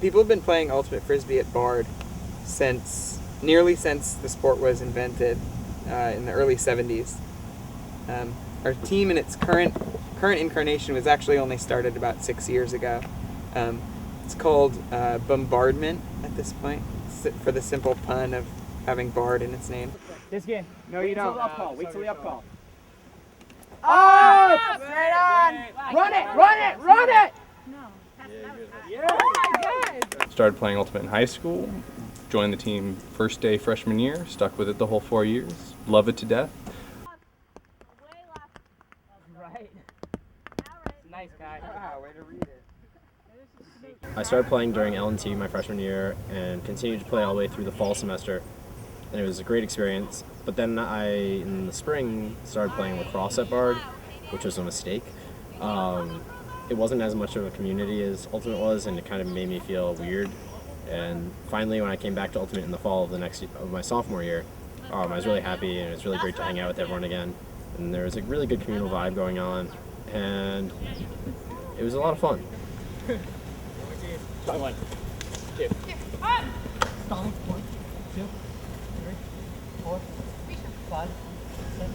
People have been playing Ultimate Frisbee at Bard nearly since the sport was invented in the early 70s. Our team in its current incarnation was actually only started about 6 years ago. It's called Bombardment at this point, for the simple pun of having Bard in its name. This game. No, you don't. Wait till the up call. Up! Right on! Run it! Run it! Run it! Started playing Ultimate in high school, joined the team first day freshman year, stuck with it the whole 4 years, love it to death. Right. Nice guy. Wow, way to read it. I started playing during L&T my freshman year and continued to play all the way through the fall semester. And it was a great experience. But then in the spring, started playing lacrosse at Bard, which was a mistake. It wasn't as much of a community as Ultimate was, and it kind of made me feel weird. And finally, when I came back to Ultimate in the fall of my sophomore year, I was really happy, and it was really great to hang out with everyone again. And there was a really good communal vibe going on, and it was a lot of fun. 1, 2. 1, 2, 3, 4, 5, 6.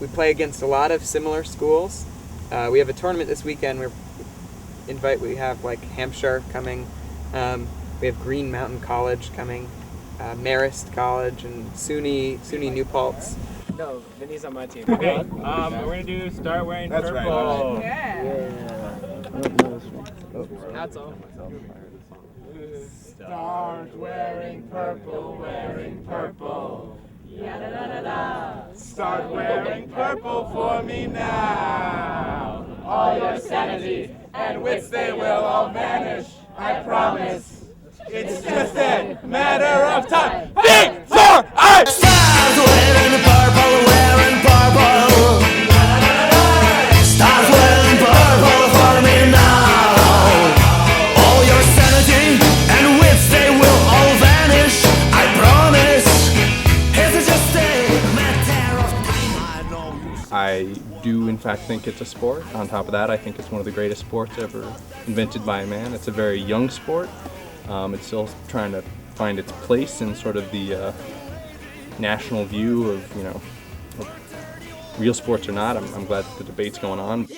We play against a lot of similar schools. We have a tournament this weekend. We have like Hampshire coming. We have Green Mountain College coming, Marist College, and SUNY New Paltz. No, Vinny's on my team. Okay, we're gonna do start wearing purple. Yeah. Hats off. Start wearing purple. Start wearing purple for me now. All your sanity and wits, they will all vanish, I promise. It's just a matter of time. Before I start wearing purple, Start wearing purple for me now. All your sanity and wits, they will all vanish, I promise. It's just a matter of time. I do in fact think it's a sport. On top of that, I think it's one of the greatest sports ever invented by a man. It's a very young sport. It's still trying to find its place in sort of the national view of, of real sports or not. I'm glad that the debate's going on.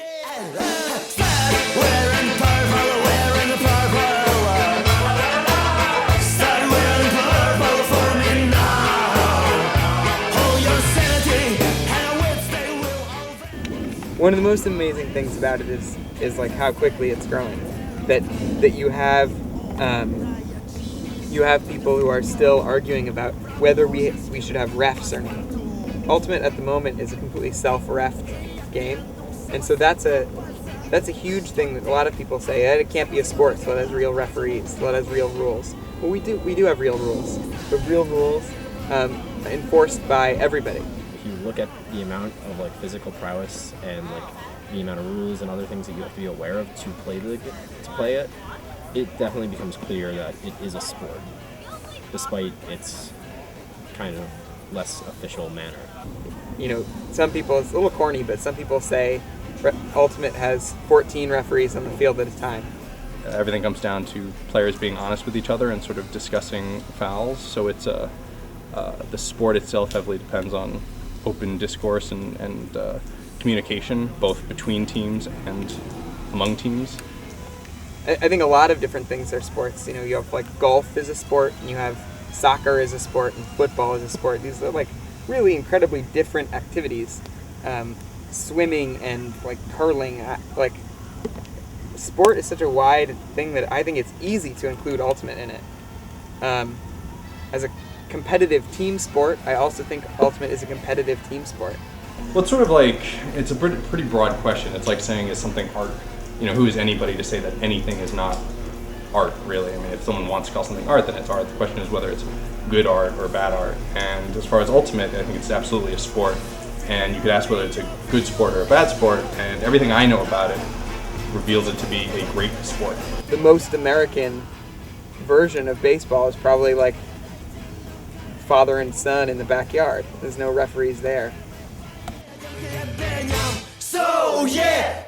One of the most amazing things about it is like how quickly it's growing. That you have people who are still arguing about whether we should have refs or not. Ultimate at the moment is a completely self-refed game, and so that's a huge thing that a lot of people say. It can't be a sport, so it has real referees, so it has real rules. Well, we do have real rules, but real rules enforced by everybody. If you look at the amount of physical prowess and the amount of rules and other things that you have to be aware of to play it, it definitely becomes clear that it is a sport, despite its kind of less official manner. Some people, it's a little corny, but some people say Ultimate has 14 referees on the field at a time. Everything comes down to players being honest with each other and sort of discussing fouls. So it's the sport itself heavily depends on open discourse and communication, both between teams and among teams. I think a lot of different things are sports. You have golf is a sport, and you have soccer is a sport, and football is a sport. These are really incredibly different activities. Swimming and curling, sport is such a wide thing that I think it's easy to include Ultimate in it. As a competitive team sport, I also think Ultimate is a competitive team sport. Well, it's sort of it's a pretty broad question. It's like saying, is something art? Who is anybody to say that anything is not art, really? I mean, if someone wants to call something art, then it's art. The question is whether it's good art or bad art. And as far as Ultimate, I think it's absolutely a sport. And you could ask whether it's a good sport or a bad sport, and everything I know about it reveals it to be a great sport. The most American version of baseball is probably father and son in the backyard. There's no referees there. So yeah!